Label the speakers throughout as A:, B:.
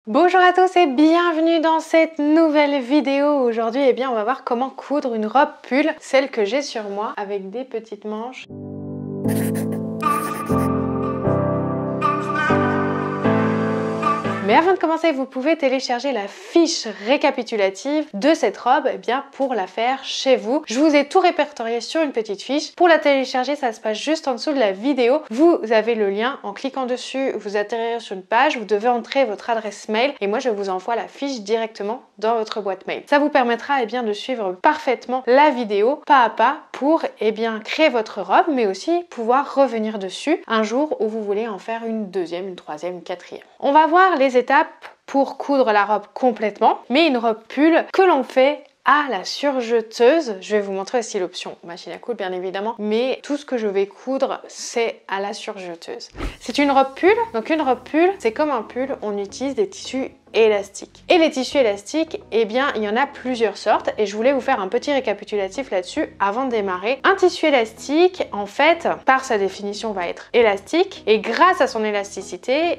A: Bonjour à tous et bienvenue dans cette nouvelle vidéo. Aujourd'hui, on va voir comment coudre une robe pull, celle que j'ai sur moi, avec des petites manches. Mais avant de commencer, vous pouvez télécharger la fiche récapitulative de cette robe pour la faire chez vous. Je vous ai tout répertorié sur une petite fiche. Pour la télécharger, ça se passe juste en dessous de la vidéo. Vous avez le lien. En cliquant dessus, vous atterrirez sur une page. Vous devez entrer votre adresse mail et moi, je vous envoie la fiche directement dans votre boîte mail. Ça vous permettra de suivre parfaitement la vidéo pas à pas pour créer votre robe, mais aussi pouvoir revenir dessus un jour où vous voulez en faire une deuxième, une troisième, une quatrième. On va voir les étapes pour coudre la robe complètement, mais une robe pull que l'on fait à la surjeteuse. Je vais vous montrer aussi l'option machine à coudre bien évidemment, mais tout ce que je vais coudre c'est à la surjeteuse. C'est une robe pull, donc une robe pull c'est comme un pull, on utilise des tissus élastiques. Et les tissus élastiques, il y en a plusieurs sortes et je voulais vous faire un petit récapitulatif là-dessus avant de démarrer. Un tissu élastique, en fait, par sa définition, va être élastique et grâce à son élasticité,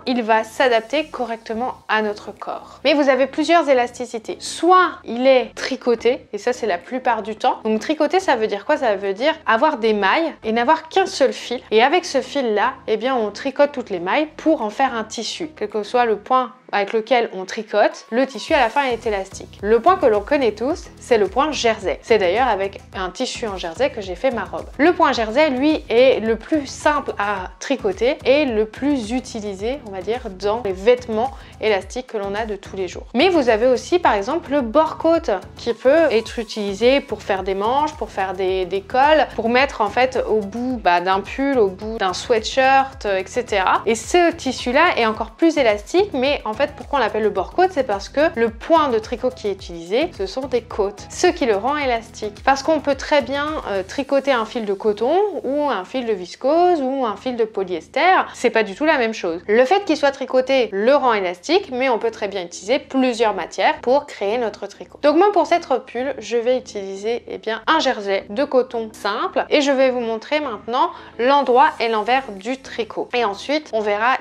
A: il va s'adapter correctement à notre corps. Mais vous avez plusieurs élasticités. Soit il est tricoté, et ça c'est la plupart du temps. Donc tricoter, ça veut dire quoi? Ça veut dire avoir des mailles et n'avoir qu'un seul fil. Et avec ce fil-là, on tricote toutes les mailles pour en faire un tissu, quel que soit le point avec lequel on tricote, le tissu à la fin est élastique. Le point que l'on connaît tous, c'est le point jersey. C'est d'ailleurs avec un tissu en jersey que j'ai fait ma robe. Le point jersey, lui, est le plus simple à tricoter et le plus utilisé, on va dire, dans les vêtements élastiques que l'on a de tous les jours. Mais vous avez aussi, par exemple, le bore-coat qui peut être utilisé pour faire des manches, pour faire des cols, pour mettre en fait au bout d'un pull, au bout d'un sweatshirt, etc. Et ce tissu-là est encore plus élastique, mais en fait, pourquoi on l'appelle le bore-coat? C'est parce que le point de tricot qui est utilisé, ce sont des côtes, ce qui le rend élastique. Parce qu'on peut très bien tricoter un fil de coton ou un fil de viscose ou un fil de polyester, c'est pas du tout la même chose. Le fait qu'il soit tricoté le rend élastique, mais on peut très bien utiliser plusieurs matières pour créer notre tricot. Donc moi, pour cette robe pull, je vais utiliser un jersey de coton simple et je vais vous montrer maintenant l'endroit et l'envers du tricot. Et ensuite, on verra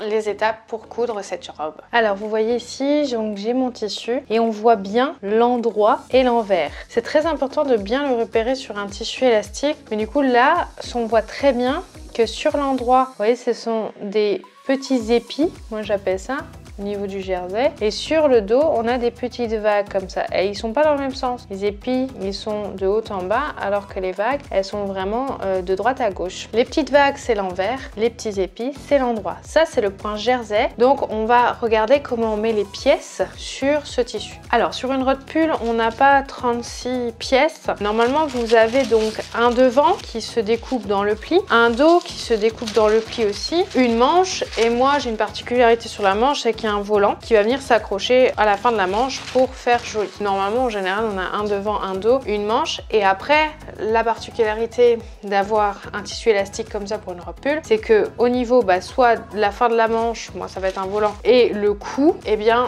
A: les étapes pour coudre cette robe. Alors vous voyez ici, j'ai mon tissu et on voit bien l'endroit et l'envers. C'est très important de bien le repérer sur un tissu élastique, mais du coup là, on voit très bien que sur l'endroit, vous voyez, ce sont des petits épis, moi j'appelle ça, au niveau du jersey, et sur le dos on a des petites vagues comme ça et ils sont pas dans le même sens. Les épis ils sont de haut en bas alors que les vagues elles sont vraiment de droite à gauche. Les petites vagues c'est l'envers, les petits épis c'est l'endroit. Ça c'est le point jersey. Donc on va regarder comment on met les pièces sur ce tissu. Alors sur une robe pull on n'a pas 36 pièces. Normalement vous avez donc un devant qui se découpe dans le pli, un dos qui se découpe dans le pli aussi, une manche, et moi j'ai une particularité sur la manche, c'est qu'il y a un volant qui va venir s'accrocher à la fin de la manche pour faire joli. Normalement en général on a un devant, un dos, une manche, et après la particularité d'avoir un tissu élastique comme ça pour une robe pull, c'est que au niveau soit la fin de la manche, moi ça va être un volant, et le cou,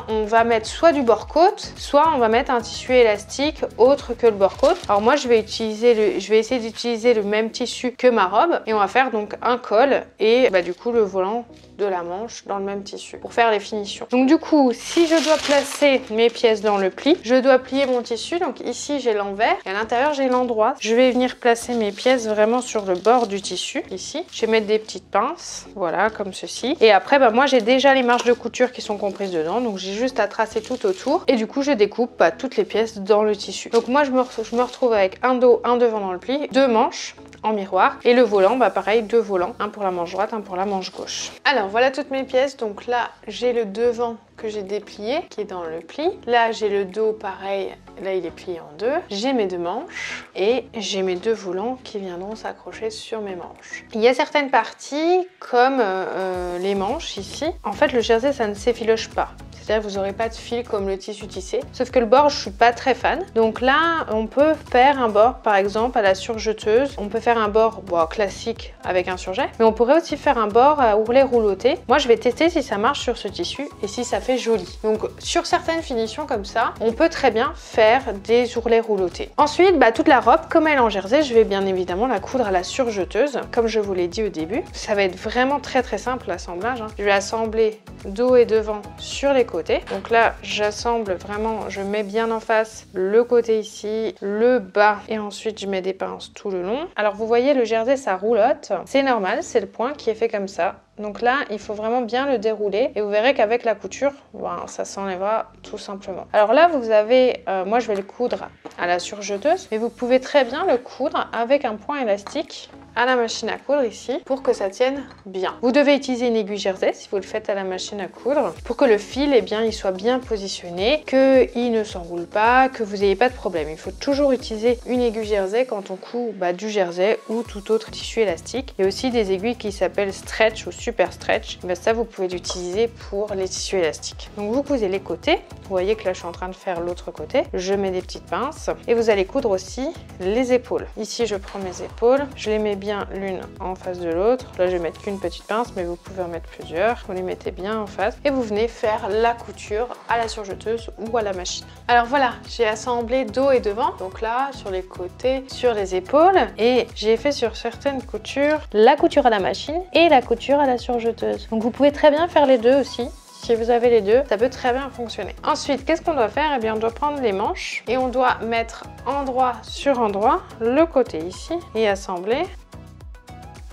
A: on va mettre soit du bore-coat, soit on va mettre un tissu élastique autre que le bore-coat. Alors moi je vais essayer d'utiliser le même tissu que ma robe et on va faire donc un col et du coup le volant de la manche dans le même tissu pour faire les finitions. Donc du coup, si je dois placer mes pièces dans le pli, je dois plier mon tissu. Donc ici j'ai l'envers et à l'intérieur j'ai l'endroit. Je vais venir placer mes pièces vraiment sur le bord du tissu ici. Je vais mettre des petites pinces, voilà, comme ceci. Et après moi j'ai déjà les marges de couture qui sont comprises dedans, donc j'ai juste à tracer tout autour et du coup je découpe toutes les pièces dans le tissu. Donc moi je me retrouve avec un dos, un devant dans le pli, deux manches en miroir et le volant, pareil, deux volants, un pour la manche droite, un pour la manche gauche. Alors voilà toutes mes pièces. Donc là j'ai le devant que j'ai déplié qui est dans le pli. Là j'ai le dos pareil, là il est plié en deux. J'ai mes deux manches et j'ai mes deux volants qui viendront s'accrocher sur mes manches. Il y a certaines parties comme les manches ici. En fait le jersey ça ne s'effiloche pas. c'est-à-dire vous n'aurez pas de fil comme le tissu tissé. Sauf que le bord, je suis pas très fan. Donc là, on peut faire un bord, par exemple, à la surjeteuse. On peut faire un bord classique avec un surjet, mais on pourrait aussi faire un bord à ourlet rouloté. Moi, je vais tester si ça marche sur ce tissu et si ça fait joli. Donc sur certaines finitions comme ça, on peut très bien faire des ourlets roulotés. Ensuite, toute la robe, comme elle est en jersey, je vais bien évidemment la coudre à la surjeteuse, comme je vous l'ai dit au début. Ça va être vraiment très simple l'assemblage. Je vais assembler dos et devant sur les côtés. Donc là, j'assemble vraiment, je mets bien en face le côté ici, le bas, et ensuite je mets des pinces tout le long. Alors vous voyez, le jersey, ça roulotte. C'est normal, c'est le point qui est fait comme ça. Donc là, il faut vraiment bien le dérouler et vous verrez qu'avec la couture, ça s'enlèvera tout simplement. Alors là, vous avez, moi je vais le coudre à la surjeteuse, mais vous pouvez très bien le coudre avec un point élastique à la machine à coudre ici pour que ça tienne bien. Vous devez utiliser une aiguille jersey si vous le faites à la machine à coudre pour que le fil, il soit bien positionné, qu'il ne s'enroule pas, que vous n'ayez pas de problème. Il faut toujours utiliser une aiguille jersey quand on coud du jersey ou tout autre tissu élastique. Il y a aussi des aiguilles qui s'appellent stretch ou super stretch. Ça, vous pouvez l'utiliser pour les tissus élastiques. Donc vous cousez les côtés. Vous voyez que là, je suis en train de faire l'autre côté. Je mets des petites pinces et vous allez coudre aussi les épaules. Ici, je prends mes épaules, je les mets bien l'une en face de l'autre. Là, je vais mettre qu'une petite pince, mais vous pouvez en mettre plusieurs. Vous les mettez bien en face et vous venez faire la couture à la surjeteuse ou à la machine. Alors voilà, j'ai assemblé dos et devant. Donc là, sur les côtés, sur les épaules, et j'ai fait sur certaines coutures la couture à la machine et la couture à la surjeteuse. Donc vous pouvez très bien faire les deux aussi. Si vous avez les deux, ça peut très bien fonctionner. Ensuite, qu'est-ce qu'on doit faire? On doit prendre les manches et on doit mettre endroit sur endroit le côté ici et assembler.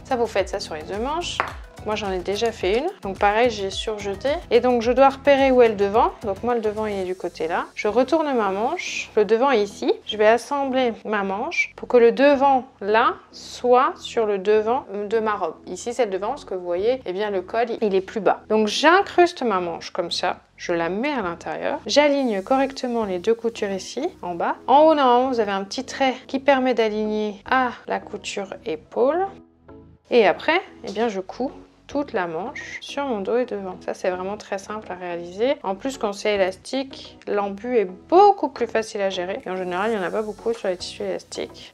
A: Ça, vous faites ça sur les deux manches. Moi, j'en ai déjà fait une. Donc pareil, j'ai surjeté. Et donc, je dois repérer où est le devant. Donc moi, le devant, il est du côté là. Je retourne ma manche. Le devant est ici. Je vais assembler ma manche pour que le devant là soit sur le devant de ma robe. Ici, c'est le devant parce que vous voyez, le col, il est plus bas. Donc j'incruste ma manche comme ça. Je la mets à l'intérieur. J'aligne correctement les deux coutures ici, en bas. En haut, normalement, vous avez un petit trait qui permet d'aligner à la couture épaule. Et après, je couds toute la manche sur mon dos et devant. Ça, c'est vraiment très simple à réaliser. En plus, quand c'est élastique, l'embu est beaucoup plus facile à gérer. Et en général, il n'y en a pas beaucoup sur les tissus élastiques.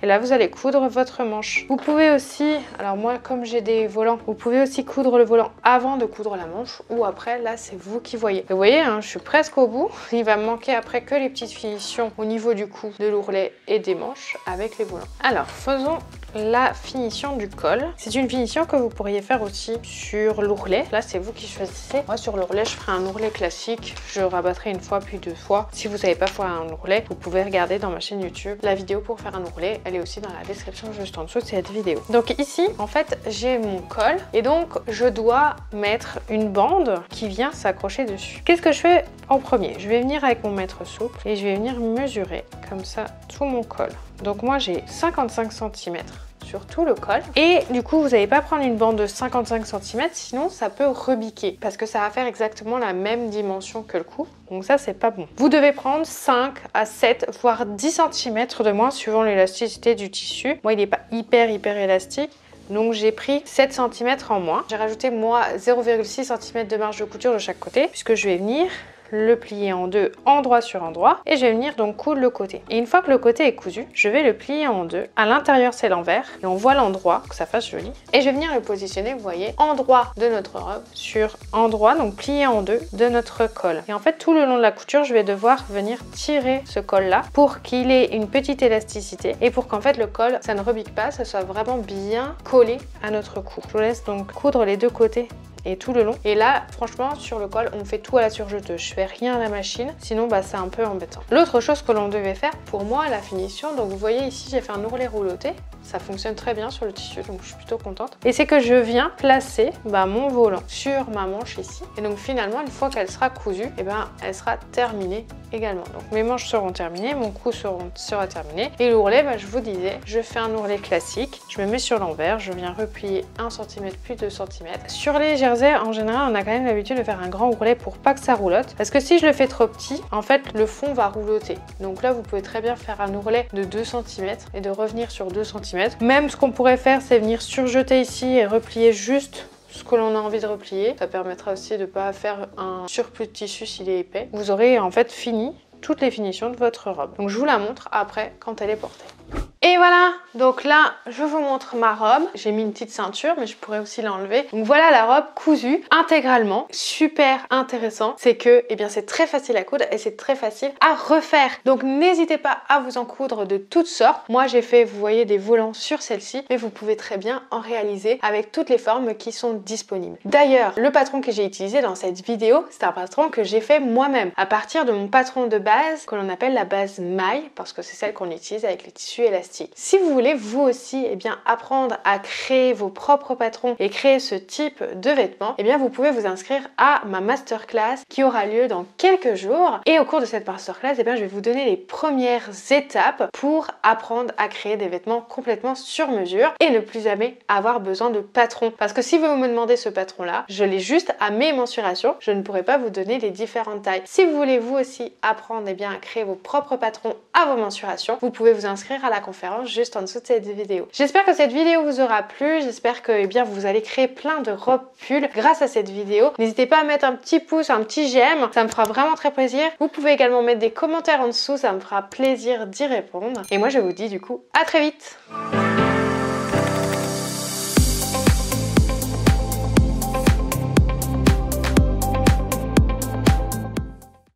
A: Et là, vous allez coudre votre manche. Vous pouvez aussi, alors moi, comme j'ai des volants, vous pouvez aussi coudre le volant avant de coudre la manche ou après. Là, c'est vous qui voyez. Et vous voyez, je suis presque au bout. Il va me manquer après que les petites finitions au niveau du cou, de l'ourlet et des manches avec les volants. Alors, faisons la finition du col. C'est une finition que vous pourriez faire aussi sur l'ourlet. Là, c'est vous qui choisissez. Moi, sur l'ourlet, je ferai un ourlet classique. Je rabattrai une fois puis deux fois. Si vous savez pas faire un ourlet, vous pouvez regarder dans ma chaîne YouTube la vidéo pour faire un ourlet. Elle est aussi dans la description juste en dessous de cette vidéo. Donc ici, en fait, j'ai mon col et donc je dois mettre une bande qui vient s'accrocher dessus. Qu'est-ce que je fais en premier? Je vais venir avec mon mètre souple et je vais venir mesurer comme ça tout mon col. Donc moi, j'ai 55 cm sur tout le col. Et du coup, vous n'allez pas prendre une bande de 55 cm, sinon ça peut rebiquer parce que ça va faire exactement la même dimension que le cou. Donc ça, c'est pas bon. Vous devez prendre 5 à 7, voire 10 cm de moins suivant l'élasticité du tissu. Moi, il n'est pas hyper élastique. Donc j'ai pris 7 cm en moins. J'ai rajouté moi 0,6 cm de marge de couture de chaque côté puisque je vais venir le plier en deux, endroit sur endroit, et je vais venir donc coudre le côté. Et une fois que le côté est cousu, je vais le plier en deux. À l'intérieur, c'est l'envers, et on voit l'endroit, que ça fasse joli. Et je vais venir le positionner, vous voyez, endroit de notre robe sur endroit, donc plié en deux de notre col. Et en fait, tout le long de la couture, je vais devoir venir tirer ce col-là pour qu'il ait une petite élasticité et pour qu'en fait le col, ça ne rebique pas, ça soit vraiment bien collé à notre cou. Je vous laisse donc coudre les deux côtés et tout le long. Et là, franchement, sur le col, on fait tout à la surjeteuse. Je fais rien à la machine, sinon c'est un peu embêtant. L'autre chose que l'on devait faire, pour moi, la finition, donc vous voyez ici, j'ai fait un ourlet rouloté. Ça fonctionne très bien sur le tissu, donc je suis plutôt contente. Et c'est que je viens placer mon volant sur ma manche ici. Et donc finalement, une fois qu'elle sera cousue, elle sera terminée également. Donc mes manches seront terminées, mon cou sera terminé. Et l'ourlet, je vous disais, je fais un ourlet classique. Je me mets sur l'envers, je viens replier 1 cm puis 2 cm. Sur les jerseys, en général, on a quand même l'habitude de faire un grand ourlet pour pas que ça roulotte. Parce que si je le fais trop petit, en fait, le fond va roulotter. Donc là, vous pouvez très bien faire un ourlet de 2 cm et de revenir sur 2 cm. Même ce qu'on pourrait faire, c'est venir surjeter ici et replier juste ce que l'on a envie de replier. Ça permettra aussi de ne pas faire un surplus de tissu s'il est épais. Vous aurez en fait fini toutes les finitions de votre robe. Donc je vous la montre après quand elle est portée. Et voilà, donc là, je vous montre ma robe. J'ai mis une petite ceinture, mais je pourrais aussi l'enlever. Donc voilà la robe cousue intégralement. Super intéressant, c'est que c'est très facile à coudre et c'est très facile à refaire. Donc n'hésitez pas à vous en coudre de toutes sortes. Moi, j'ai fait, vous voyez, des volants sur celle-ci, mais vous pouvez très bien en réaliser avec toutes les formes qui sont disponibles. D'ailleurs, le patron que j'ai utilisé dans cette vidéo, c'est un patron que j'ai fait moi-même à partir de mon patron de base, que l'on appelle la base maille, parce que c'est celle qu'on utilise avec les tissus élastiques. Si vous voulez vous aussi apprendre à créer vos propres patrons et créer ce type de vêtements, vous pouvez vous inscrire à ma masterclass qui aura lieu dans quelques jours. Et au cours de cette masterclass, je vais vous donner les premières étapes pour apprendre à créer des vêtements complètement sur mesure et ne plus jamais avoir besoin de patron. Parce que si vous me demandez ce patron-là, je l'ai juste à mes mensurations, je ne pourrai pas vous donner les différentes tailles. Si vous voulez vous aussi apprendre à créer vos propres patrons à vos mensurations, vous pouvez vous inscrire à la conférence juste en dessous de cette vidéo. J'espère que cette vidéo vous aura plu, j'espère que vous allez créer plein de robes pulls grâce à cette vidéo. N'hésitez pas à mettre un petit pouce, un petit j'aime, ça me fera vraiment très plaisir. Vous pouvez également mettre des commentaires en dessous, ça me fera plaisir d'y répondre. Et moi je vous dis du coup à très vite.